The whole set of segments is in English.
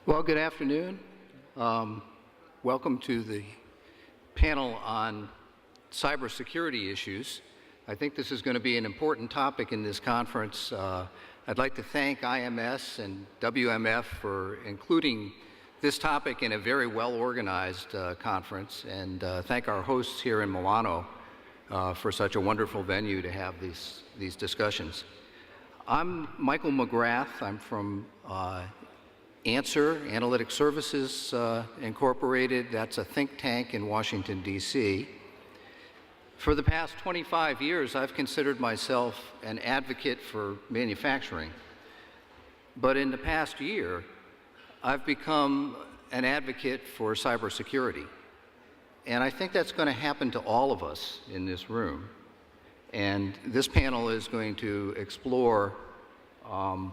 Well, good afternoon. Welcome to the panel on cybersecurity issues. I think this is going to be an important topic in this conference. I'd like to thank IMS and WMF for including this topic in a very well-organized conference, and thank our hosts here in Milano for such a wonderful venue to have these discussions. I'm Michael McGrath. I'm from ANSER, Analytic Services Incorporated. That's a think tank in Washington, D.C. For the past 25 years, I've considered myself an advocate for manufacturing. But in the past year, I've become an advocate for cybersecurity. And I think that's going to happen to all of us in this room. And this panel is going to explore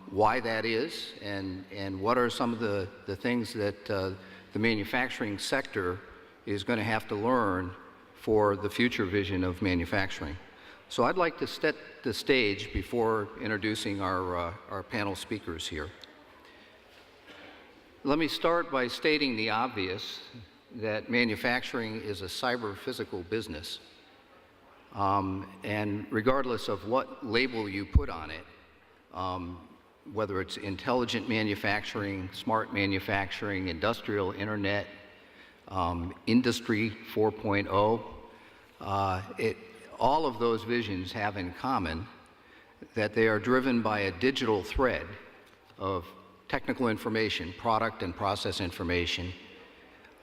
why that is and what are some of the things that the manufacturing sector is going to have to learn for the future vision of manufacturing. So I'd like to set the stage before introducing our panel speakers here. Let me start by stating the obvious, that manufacturing is a cyber-physical business. And regardless of what label you put on it, whether it's intelligent manufacturing, smart manufacturing, industrial internet, industry 4.0, all of those visions have in common that they are driven by a digital thread of technical information, product and process information,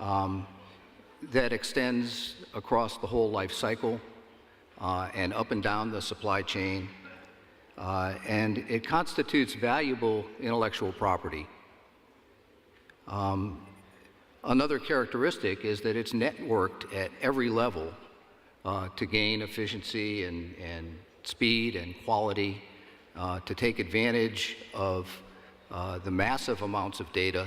that extends across the whole life cycle and up and down the supply chain. And it constitutes valuable intellectual property. Another characteristic is that it's networked at every level to gain efficiency and speed and quality, to take advantage of the massive amounts of data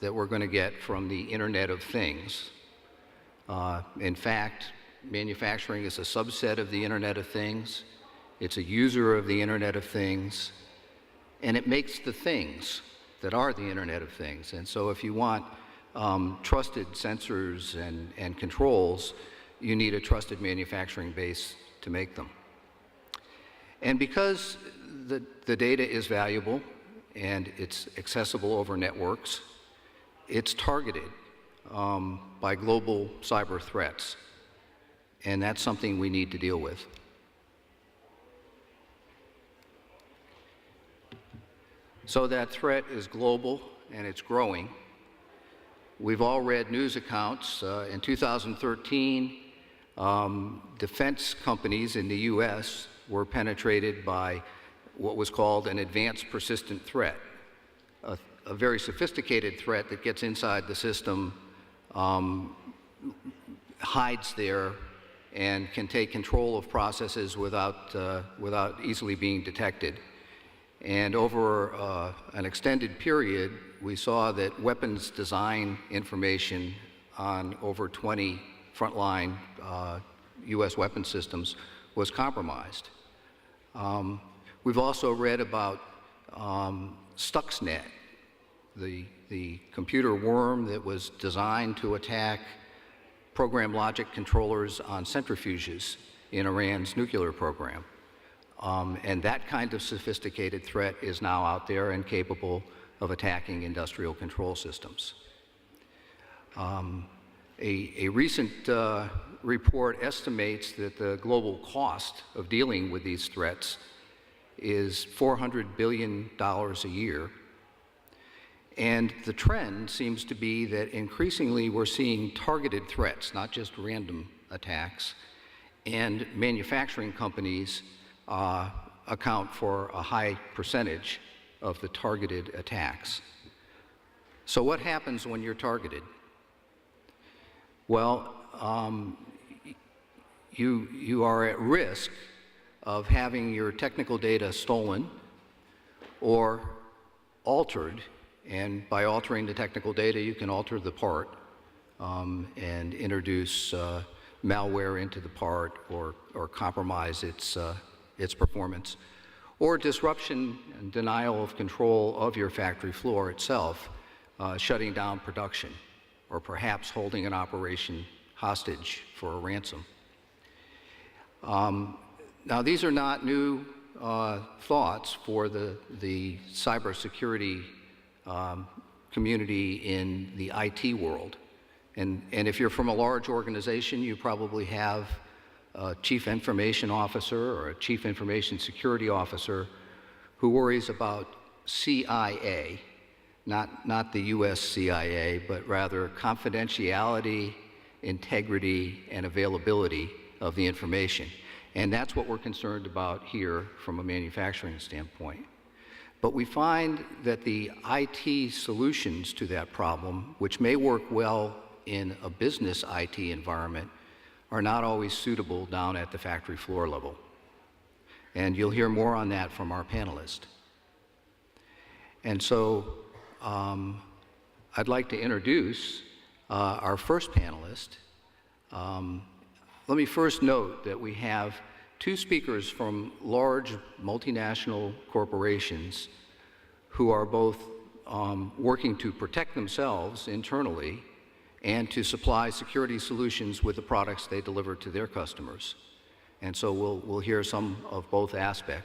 that we're going to get from the Internet of Things. In fact, manufacturing is a subset of the Internet of Things. It's a user of the Internet of Things, and it makes the things that are the Internet of Things. And so if you want trusted sensors and controls, you need a trusted manufacturing base to make them. And because the data is valuable and it's accessible over networks, it's targeted by global cyber threats. And that's something we need to deal with. So that threat is global and it's growing. We've all read news accounts. In 2013, defense companies in the US were penetrated by what was called an advanced persistent threat, a very sophisticated threat that gets inside the system, hides there, and can take control of processes without easily being detected. And over an extended period, we saw that weapons design information on over 20 frontline US weapon systems was compromised. We've also read about Stuxnet, the computer worm that was designed to attack program logic controllers on centrifuges in Iran's nuclear program. And that kind of sophisticated threat is now out there and capable of attacking industrial control systems. A recent report estimates that the global cost of dealing with these threats is $400 billion a year. And the trend seems to be that increasingly we're seeing targeted threats, not just random attacks, and manufacturing companies account for a high percentage of the targeted attacks. So what happens when you're targeted? Well, you are at risk of having your technical data stolen or altered, and by altering the technical data, you can alter the part and introduce malware into the part or compromise its performance, or disruption and denial of control of your factory floor itself shutting down production, or perhaps holding an operation hostage for a ransom. Now, these are not new thoughts for the cybersecurity community in the IT world. And if you're from a large organization, you probably have a chief information officer or a chief information security officer who worries about CIA, not the US CIA, but rather confidentiality, integrity, and availability of the information. And that's what we're concerned about here from a manufacturing standpoint. But we find that the IT solutions to that problem, which may work well in a business IT environment, are not always suitable down at the factory floor level. And you'll hear more on that from our panelists. And so I'd like to introduce our first panelist. Let me first note that we have two speakers from large multinational corporations who are both working to protect themselves internally and to supply security solutions with the products they deliver to their customers. And so we'll hear some of both aspects.